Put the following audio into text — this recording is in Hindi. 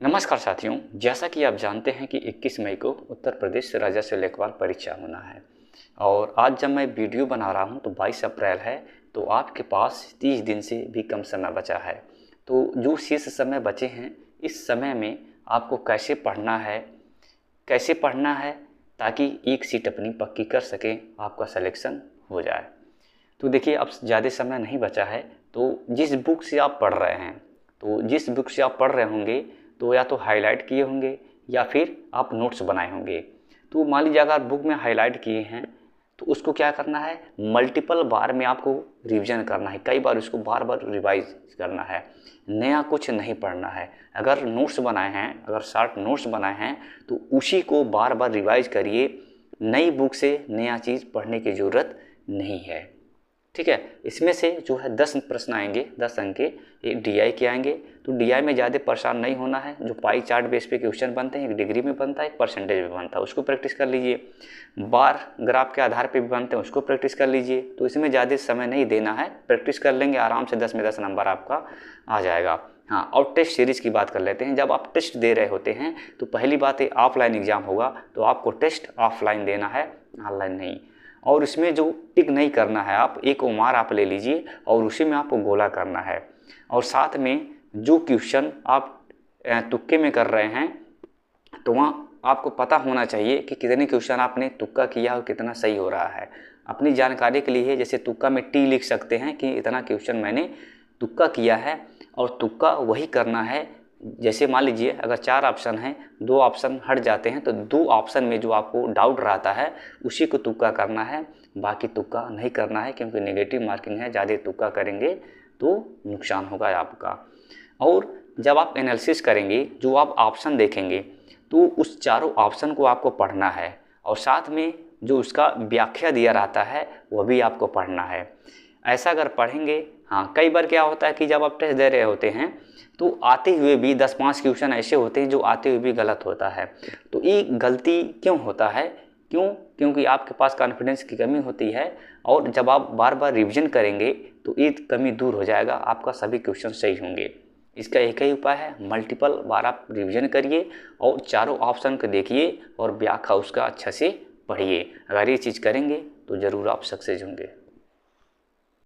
नमस्कार साथियों, जैसा कि आप जानते हैं कि 21 मई को उत्तर प्रदेश राज्य से लेखपाल परीक्षा होना है और आज जब मैं वीडियो बना रहा हूं तो 22 अप्रैल है। तो आपके पास 30 दिन से भी कम समय बचा है। तो जो शेष समय बचे हैं, इस समय में आपको कैसे पढ़ना है ताकि एक सीट अपनी पक्की कर सकें, आपका सिलेक्शन हो जाए। तो देखिए, अब ज़्यादा समय नहीं बचा है। तो जिस बुक से आप पढ़ रहे होंगे तो या तो हाईलाइट किए होंगे या फिर आप नोट्स बनाए होंगे। तो मान लीजिए अगर बुक में हाईलाइट किए हैं तो उसको क्या करना है, मल्टीपल बार में आपको रिवीजन करना है, कई बार उसको बार बार रिवाइज करना है, नया कुछ नहीं पढ़ना है। अगर नोट्स बनाए हैं, अगर शॉर्ट नोट्स बनाए हैं तो उसी को बार बार रिवाइज करिए। नई बुक से नया चीज़ पढ़ने की ज़रूरत नहीं है, ठीक है। इसमें से जो है 10 प्रश्न आएंगे, 10 अंक के, एक DI के आएंगे। तो DI में ज़्यादा परेशान नहीं होना है। जो पाई चार्ट बेस पे क्वेश्चन बनते हैं, एक डिग्री में बनता है, एक परसेंटेज में बनता है, उसको प्रैक्टिस कर लीजिए। बार ग्राफ के आधार पे भी बनते हैं, उसको प्रैक्टिस कर लीजिए। तो इसमें ज़्यादा समय नहीं देना है, प्रैक्टिस कर लेंगे आराम से 10 में 10 नंबर आपका आ जाएगा। हाँ, और टेस्ट सीरीज़ की बात कर लेते हैं। जब आप टेस्ट दे रहे होते हैं तो पहली बात है, ऑफलाइन एग्ज़ाम होगा तो आपको टेस्ट ऑफलाइन देना है, ऑनलाइन नहीं। और इसमें जो टिक नहीं करना है, आप एक ओमार आप ले लीजिए और उसी में आपको गोला करना है। और साथ में जो क्वेश्चन आप तुक्के में कर रहे हैं तो वहाँ आपको पता होना चाहिए कि कितने क्वेश्चन आपने तुक्का किया और कितना सही हो रहा है। अपनी जानकारी के लिए जैसे तुक्का में T लिख सकते हैं कि इतना क्वेश्चन मैंने तुक्का किया है, और तुक्का वही करना है। जैसे मान लीजिए अगर 4 ऑप्शन हैं, 2 ऑप्शन हट जाते हैं तो 2 ऑप्शन में जो आपको डाउट रहता है उसी को तुक्का करना है, बाकी तुक्का नहीं करना है, क्योंकि नेगेटिव मार्किंग है। ज़्यादा तुक्का करेंगे तो नुकसान होगा आपका। और जब आप एनालिसिस करेंगे, जो आप ऑप्शन देखेंगे तो उस चारों ऑप्शन को आपको पढ़ना है, और साथ में जो उसका व्याख्या दिया रहता है वह भी आपको पढ़ना है। ऐसा अगर पढ़ेंगे, हाँ, कई बार क्या होता है कि जब आप टेस्ट दे रहे होते हैं तो आते हुए भी 10-5 क्वेश्चन ऐसे होते हैं जो आते हुए भी गलत होता है। तो ये गलती क्यों होता है? क्योंकि आपके पास कॉन्फिडेंस की कमी होती है, और जब आप बार बार रिवीजन करेंगे तो ये कमी दूर हो जाएगा, आपका सभी क्वेश्चन सही होंगे। इसका एक ही उपाय है, मल्टीपल बार आप रिवीजन करिए और चारों ऑप्शन को देखिए और व्याख्या उसका अच्छा से पढ़िए। अगर ये चीज़ करेंगे तो ज़रूर आप सक्सेस होंगे।